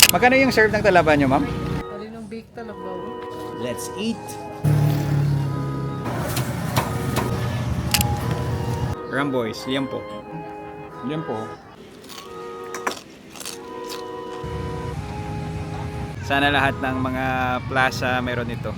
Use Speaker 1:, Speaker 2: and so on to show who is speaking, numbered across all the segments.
Speaker 1: Magkano yung serve ng talaba nyo, ma'am?
Speaker 2: Alin ang bake talaga.
Speaker 1: Let's eat! Ramboys, liampo. Liampo. Sana lahat ng mga plaza meron ito.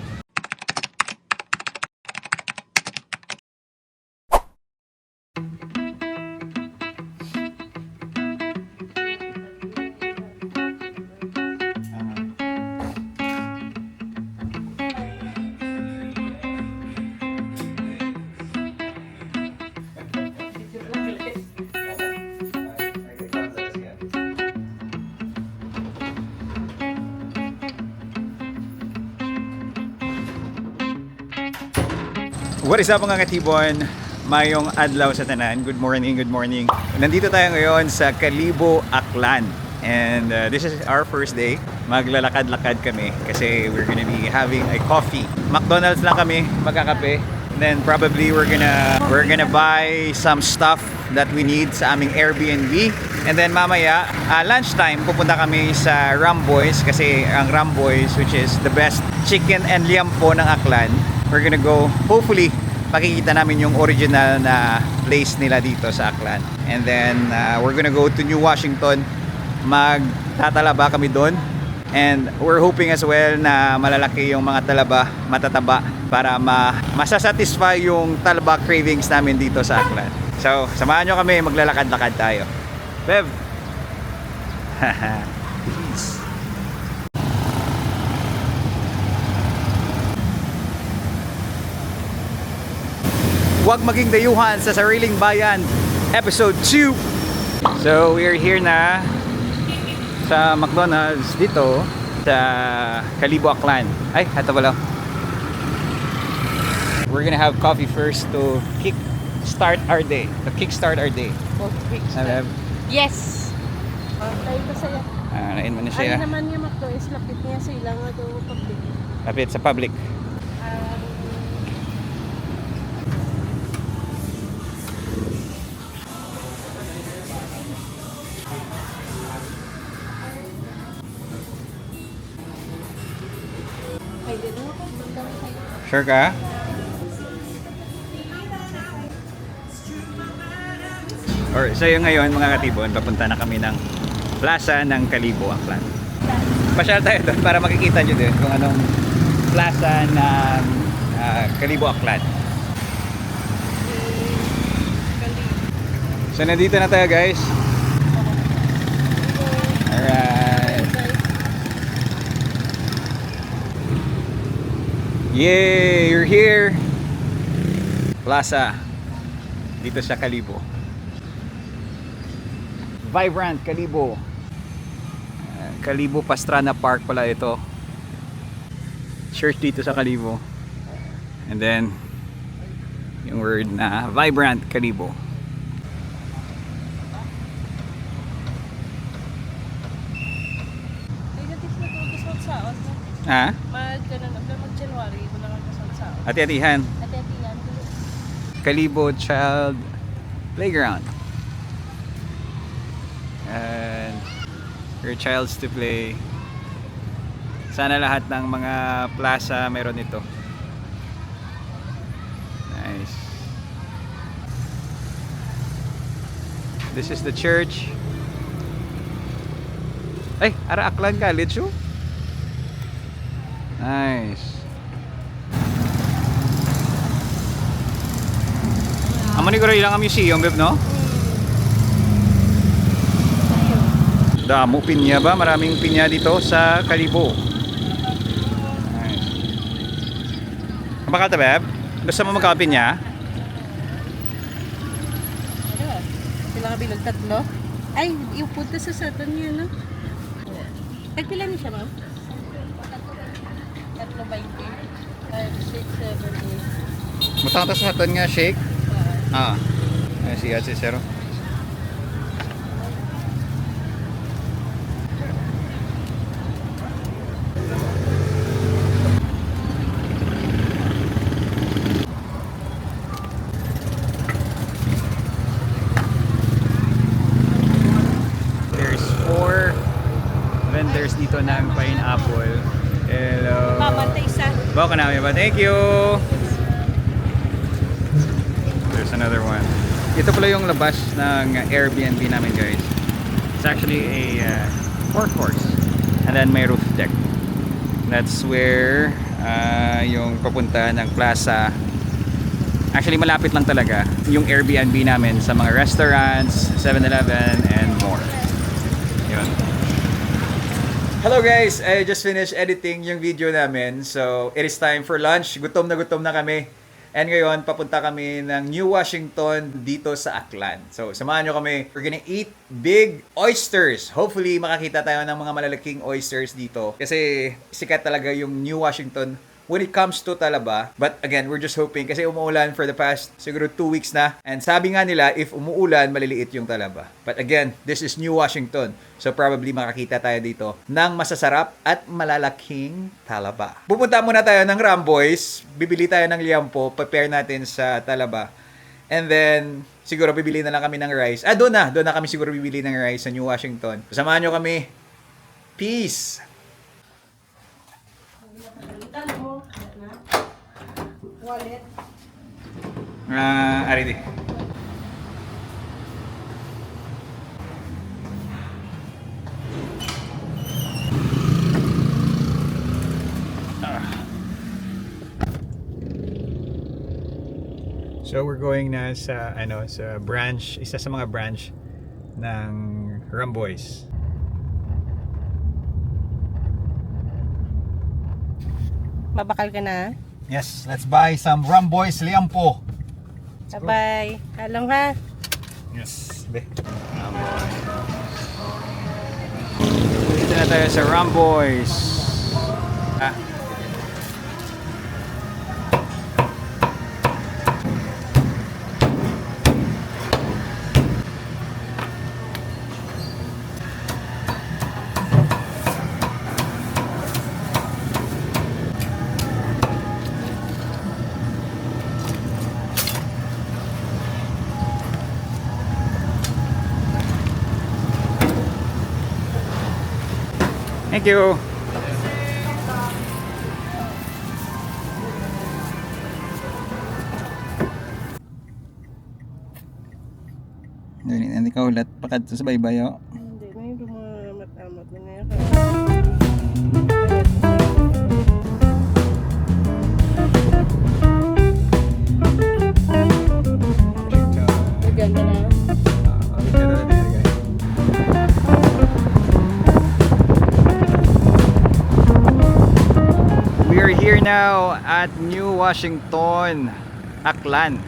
Speaker 1: What is up mga katibon? Mayong adlaw sa tanan. Good morning, good morning. Nandito tayo ngayon sa Kalibo, Aklan. And this is our first day. Maglalakad-lakad kami kasi we're gonna be having a coffee. McDonald's lang kami, magkakape. Then probably we're gonna buy some stuff that we need sa aming Airbnb. And then mamaya, lunchtime, pupunta kami sa Ramboys kasi ang Ramboys, which is the best chicken and liampo ng Aklan. We're gonna go, hopefully, makikita namin yung original na place nila dito sa Aklan. And then, we're gonna go to New Washington. Magtatalaba kami doon. And we're hoping as well na malalaki yung mga talaba, matataba, para masasatisfy yung talaba cravings namin dito sa Aklan. So, samahan nyo kami, maglalakad-lakad tayo. Bev! Haha. Peace. Huwag maging dayuhan sa sariling bayan, episode 2. So we're here na sa McDonald's dito sa Kalibo, Aklan. Ay, ito pala. We're gonna have coffee first to kickstart our day.
Speaker 2: Oh, quick
Speaker 1: Alam?
Speaker 2: yes! Tayo pa sa'yo.
Speaker 1: Nain mo na siya.
Speaker 2: Ano naman yung McDo is lapit niya sa ilang ito public.
Speaker 1: Lapit sa public.
Speaker 2: Ay, dito ako.
Speaker 1: Sure ka? Or so yung ngayon mga katibon, papunta na kami ng plaza ng Kalibo, Aklan. Pasyal tayo doon para makikita nyo din kung anong plaza ng Kalibo, Aklan. So nandito na tayo guys. Alright. Yay! You're here! Plaza dito sa Kalibo. Vibrant Kalibo. Kalibo Pastrana Park pala ito. Church dito sa Kalibo. And then yung word na Vibrant Kalibo.
Speaker 2: Ay, natis na ito. Kasot saon.
Speaker 1: Ha?
Speaker 2: Mag-January. Ito na lang kasot saon.
Speaker 1: Ati-atihan.
Speaker 2: Ati-atihan.
Speaker 1: Kalibo Child Playground. And your child's to play. Sana lahat ng mga plaza meron ito. Nice. This is the church. Ay, ara Aklan College oh. Nice. Amo ni ko ilang ang museum, beb, no? Damo pinya ba? Maraming pinya dito sa Kalibo. Nice. Bakal ta, beb? Gusto mo magkapinya?
Speaker 2: Sila ka bilang tatlo? Ay, iupunta sa satan niya, no? Tagpila niya siya, ma'am? Tatlo 20. 5, 6, 7, 8.
Speaker 1: Matang ta sa haton nga shake. Ay, si Ate Zero. dito ng pineapple. Hello.
Speaker 2: Babantay sa...
Speaker 1: Bawa ka namin ba? Thank you! There's another one. Ito pala yung labas ng Airbnb namin, guys. It's actually a forecourse. And then may roof deck. That's where yung papunta ng plaza. Actually, malapit lang talaga yung Airbnb namin sa mga restaurants, 7-Eleven, and more. Yun. Hello guys! I just finished editing yung video namin. So, it is time for lunch. Gutom na kami. And ngayon, papunta kami ng New Washington dito sa Aklan. So, samahan nyo kami. We're gonna eat big oysters. Hopefully, makakita tayo ng mga malalaking oysters dito. Kasi sikat talaga yung New Washington when it comes to talaba. But again, we're just hoping kasi umuulan for the past siguro 2 weeks na. And sabi nga nila, if umuulan, maliliit yung talaba. But again, this is New Washington. So probably makakita tayo dito ng masasarap at malalaking talaba. Pupunta muna tayo ng Ramboy's. Bibili tayo ng liampo. Prepare natin sa talaba. And then, siguro bibili na lang kami ng rice. Doon na kami siguro bibili ng rice sa New Washington. Samahan nyo kami. Peace!
Speaker 2: Wallet.
Speaker 1: Aridi. So we're going na sa sa branch, isa sa mga branch ng Ramboy's.
Speaker 2: Mabakal ka na?
Speaker 1: Yes, let's buy some Ramboy's liampo.
Speaker 2: Bye-bye. Halong ha?
Speaker 1: Yes, be. Dito na tayo sa Ramboy's. Thank you. Nanti kau ulat pakat sa baybayo.
Speaker 2: Hindi, may dumamat-amat na ngayon. Maganda na.
Speaker 1: We are here now at New Washington, Aklan.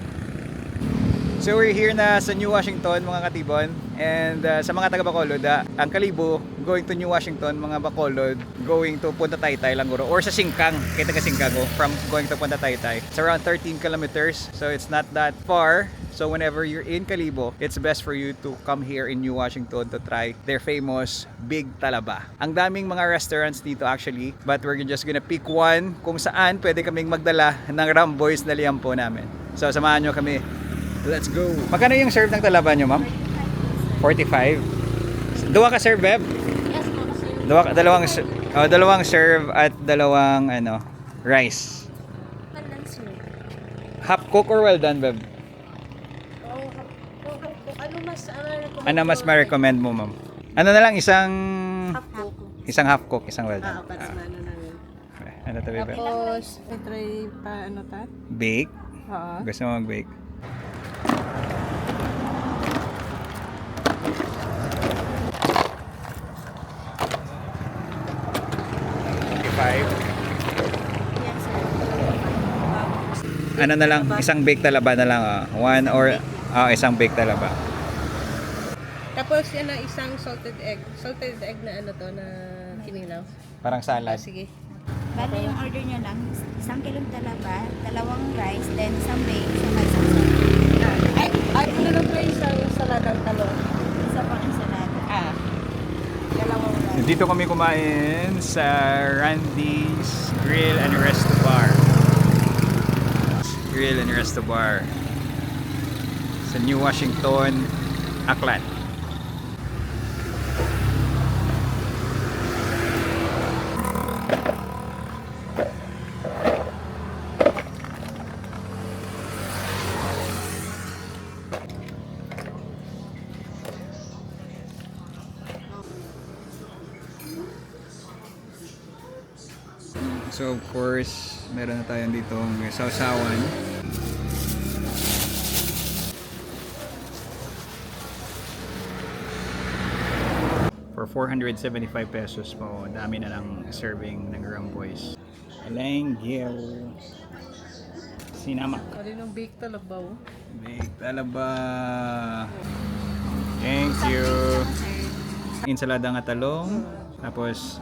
Speaker 1: So we're here na sa New Washington mga katibon. And sa mga taga Bacolod, ang Kalibo going to New Washington, mga Bacolod going to Punta Taytay lang guro, or sa Singkang, kay taga Singkang from going to Punta Taytay. It's around 13 kilometers, so it's not that far. So whenever you're in Kalibo, it's best for you to come here in New Washington to try their famous Big Talaba. Ang daming mga restaurants dito actually, but we're just gonna pick one kung saan pwede kaming magdala ng Ramboy's na liampo namin. So samahan nyo kami. Let's go! Magkano yung serve ng talaba nyo, ma'am? 45. Dua ka serve, Beb?
Speaker 2: Yes, sir.
Speaker 1: Dalawang serve at dalawang rice. Half cook or well done, Beb? Ano mas ma-recommend mo, ma'am? Ano na lang, isang half cook, isang well done.
Speaker 2: Para sa ano namin.
Speaker 1: Ano to, Beb?
Speaker 2: Tapos, try pa ano ta?
Speaker 1: Bake?
Speaker 2: Oo.
Speaker 1: Gusto mo mag-bake?
Speaker 2: Yes, sir.
Speaker 1: Ano na lang, isang bake talaba na lang. One or isang bake talaba.
Speaker 2: Tapos yan na isang salted egg. Salted egg na ano to, na kinilaw.
Speaker 1: Parang salad.
Speaker 2: Sige.
Speaker 3: Bale, yung order nyo lang, isang kilong talaba, dalawang rice, then isang bake, isang rice.
Speaker 2: Ay, ano lang po isang saladang talong.
Speaker 3: Isa pang ensalada.
Speaker 2: Dalawang rice.
Speaker 1: Dito kami kumain sa Randy's Grill and Resto Bar. Grill and Resto Bar. Sa New Washington, Aklan. So of course, meron na tayong ditong sausawan. For 475 pesos po, dami na lang serving ng Ramboys. Alengyo. Sinamak.
Speaker 2: Ano yung bake talabaw?
Speaker 1: Big talaba. Thank you. Ensalada nga talong. Tapos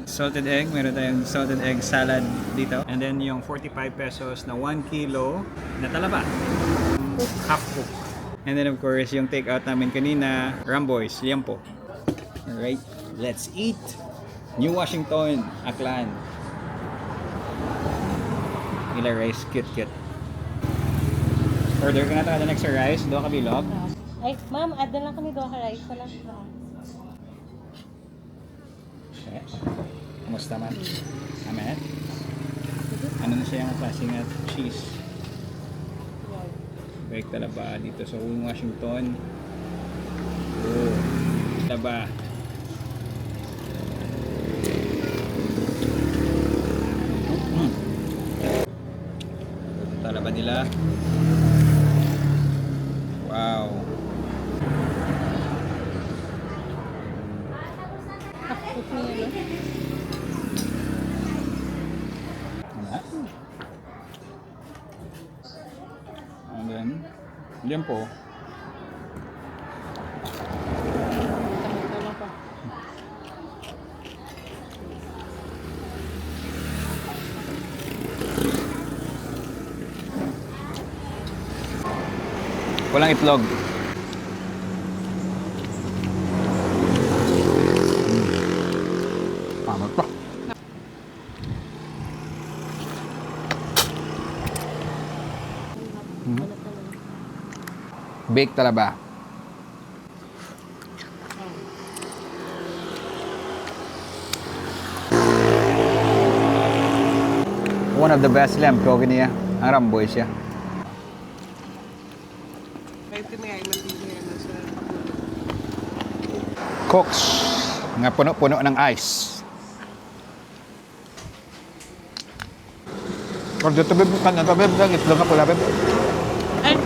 Speaker 1: salted egg. Meron tayong salted egg salad dito. And then yung 45 pesos na 1 kilo na talaba. Half cook. And then of course yung take out namin kanina, Ramboys, liempo. Alright, let's eat. New Washington, Aklan. Ila rice, cute. Order ka na tayo next rice, doon ka bilog.
Speaker 2: Ay, ma'am, add na lang kami doon ka rice. Wala.
Speaker 1: Okay. Kumusta man? Amen? Ano na siya yung klaseng at cheese? Bake talaba dito sa Washington. Oh, talaba. Talaba nila. Wow.
Speaker 2: Cook niya, no?
Speaker 1: And then, liempo.
Speaker 2: Tama pa.
Speaker 1: Walang itlog. Tama pa. Bake talaba. One of the best lamb ko niya. Ang Ramboy siya. Cooks nga puno-puno ng ice. Or dito bebe kan bebe lang itlog nga pula bebe.
Speaker 2: Ay,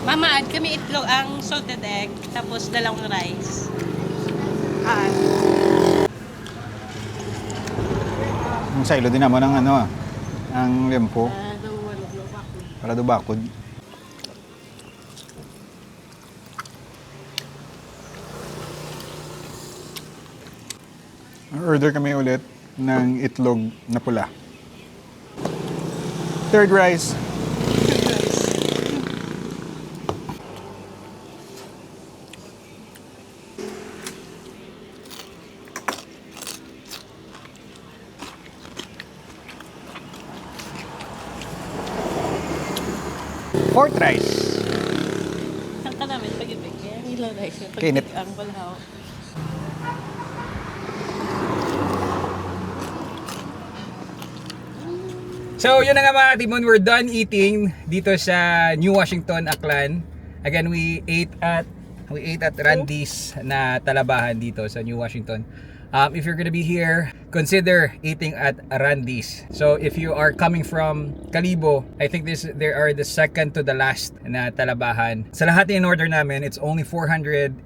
Speaker 2: mama, add kami itlog ang salted egg, tapos dalawang rice.
Speaker 1: Ang silo din naman ng ano ang liempo
Speaker 2: Dalawa bakod.
Speaker 1: para do bakod. Order kami ulit ng itlog na pula. Third rice. Fourth rice.
Speaker 2: Ang ka namin pag-ibig. Kaya ilang rice na
Speaker 1: Kinit.
Speaker 2: pag-ibig ang balhaw.
Speaker 1: So, yun na nga mga Timon, we're done eating dito sa New Washington, Aklan. Again, we ate at Randy's na talabahan dito sa New Washington. If you're gonna be here, consider eating at Randy's. So if you are coming from Kalibo, I think they are the second to the last na talabahan. Sa lahat in order namin, it's only 480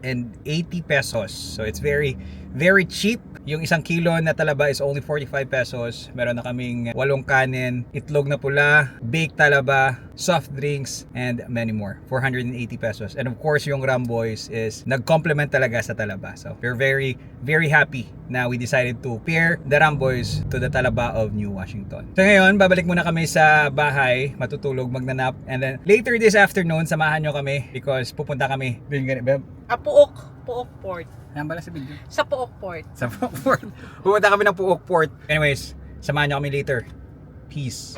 Speaker 1: pesos. So it's very, very cheap. Yung 1 kilo na talaba is only 45 pesos. Meron na kaming 8 kanin, itlog na pula, baked talaba, soft drinks, and many more. 480 pesos. And of course, yung Ramboys is nag-complement talaga sa talaba. So we're very, very happy na we decided to pair the Ramboys to the talaba of New Washington. So ngayon, babalik muna kami sa bahay, matutulog, magnanap. And then later this afternoon, samahan nyo kami because pupunta kami.
Speaker 2: Puok Port.
Speaker 1: Yan pala sa video.
Speaker 2: Sa Puok Port.
Speaker 1: Sa Puok Port. Pumunta kami ng Puok Port. Anyways, samahan nyo kami later. Peace.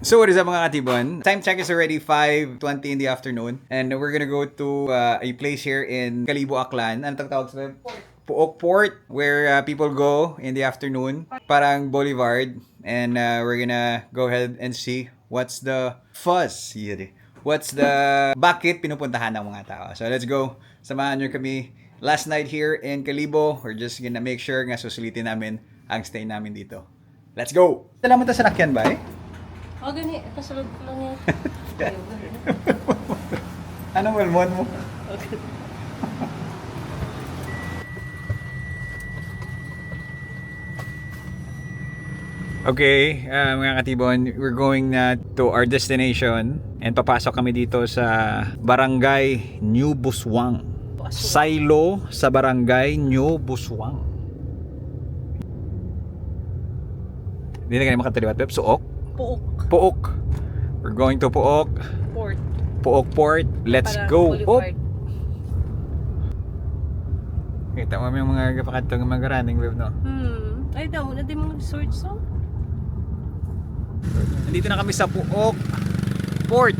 Speaker 1: So what is up mga katibon? Time check is already 5:20 in the afternoon. And we're gonna go to a place here in Kalibo, Aklan. Ano tawag sa Puok Port, where people go in the afternoon. Parang Boulevard. And we're gonna go ahead and see what's the fuzz here. What's the bakit pinupuntahan ng mga tao. So let's go. Samahan nyo kami. Last night here in Kalibo, we're just gonna make sure nga susulitin namin ang stay namin dito. Let's go! Dala mo ito sa nakyan ba eh?
Speaker 2: O, gani. Kasulod ko lang yan.
Speaker 1: Anong walmon mo? Okay, mga katibon, we're going na to our destination and papasok kami dito sa Barangay New Buswang. Silo sa Barangay New Buswang. Hindi na ganyan makataliwat, Pep. Suok?
Speaker 2: Puok.
Speaker 1: Puok. We're going to Puok.
Speaker 2: Port.
Speaker 1: Puok Port. Let's
Speaker 2: Parang
Speaker 1: go.
Speaker 2: Boulevard.
Speaker 1: Kita mo yung mga kapakatong mga running wave, no?
Speaker 2: Ay, daw. Na din mga resort song.
Speaker 1: Nandito na kami sa Puok Port,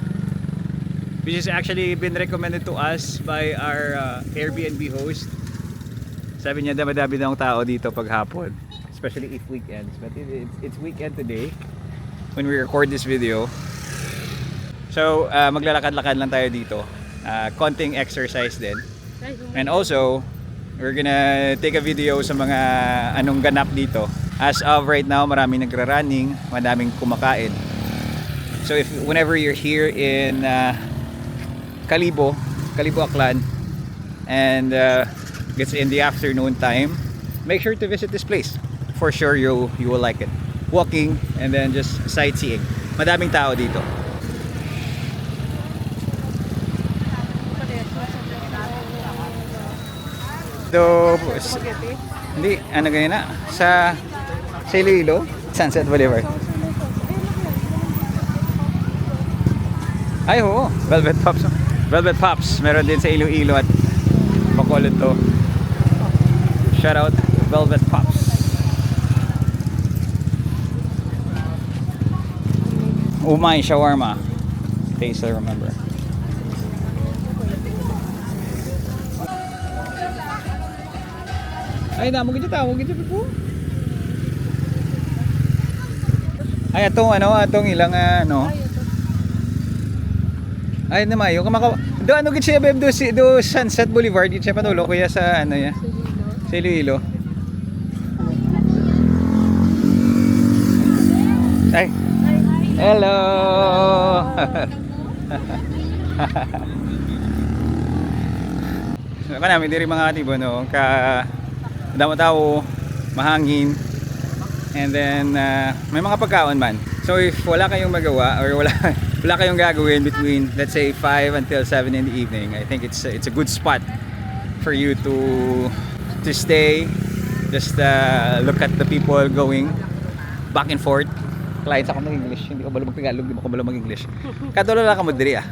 Speaker 1: which is actually been recommended to us by our Airbnb host. Sabi niya dami-dami daw ang tao dito pag hapon, especially if weekends. But it's weekend today when we record this video. So maglalakad-lakad lang tayo dito. Konting exercise din. And also, we're gonna take a video sa mga anong ganap dito. As of right now, maraming nagra-running, madaming kumakain. So whenever you're here in Kalibo Aklan, and it's in the afternoon time, make sure to visit this place. For sure you will like it. Walking and then just sightseeing. Madaming tao dito. Hindi, ano ganyan na sa Iloilo, Sunset Boulevard. Ay, oo. Velvet Pops. Velvet Pops. Meron din sa Iloilo at Bacolod to. Shout out Velvet Pops. Umay shawarma. Taste, I remember. Ay, damo gito tawag gito po. Ay, atong ilang ay namayo do ano gid siya beb do Sunset Boulevard gid siya panulo kuya sa ano ya. Sa Iloilo. Ay. Hello. So kanami diri mga katibo no ka damo tao, mahangin. And then may mga pagkaon man. So if wala kayong magawa or wala kayong gagawin between let's say 5 until 7 in the evening, I think it's a good spot for you to stay, just look at the people going back and forth. Clients ako mag-English, hindi ko balo mag-Tagalog, hindi ko balo mag-English. Katulo lang ka mo diri ah.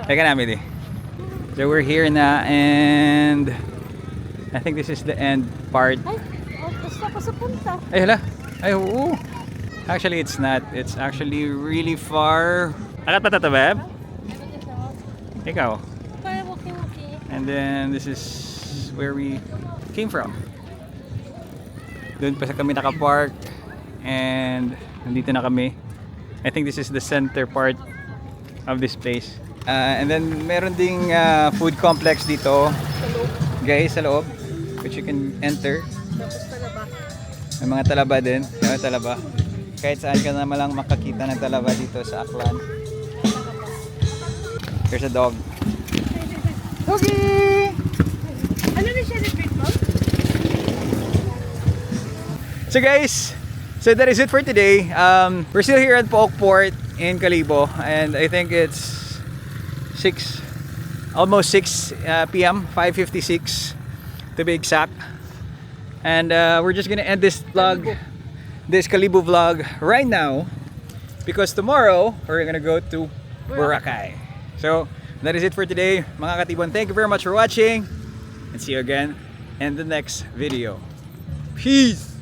Speaker 1: Teka namin So we're here na and I think this is the end part.
Speaker 2: Ay, gusto ko sa punta.
Speaker 1: Ay hala. Ay oo. Actually it's not. It's actually really far. Akat pa tata beb? Ikaw.
Speaker 2: Kaya walking.
Speaker 1: And then this is where we came from. Doon pa kami naka-park and nandito na kami. I think this is the center part of this place. And then meron ding food complex dito. Guys, sa loob, which you can enter.
Speaker 2: Tapos talaba.
Speaker 1: May mga talaba din. May talaba. Kahit saan ka naman lang makakita ng talaba dito sa Aklan. There's a dog. Okay!
Speaker 2: Ano na siya repeat mo?
Speaker 1: So guys, that is it for today. We're still here at Puok Port in Kalibo. And I think it's almost 6 p.m. 5:56 to be exact. And we're just gonna end this vlog, this Kalibo vlog right now, because tomorrow we're gonna go to Boracay. So that is it for today, mga katibon. Thank you very much for watching, and see you again in the next video. Peace.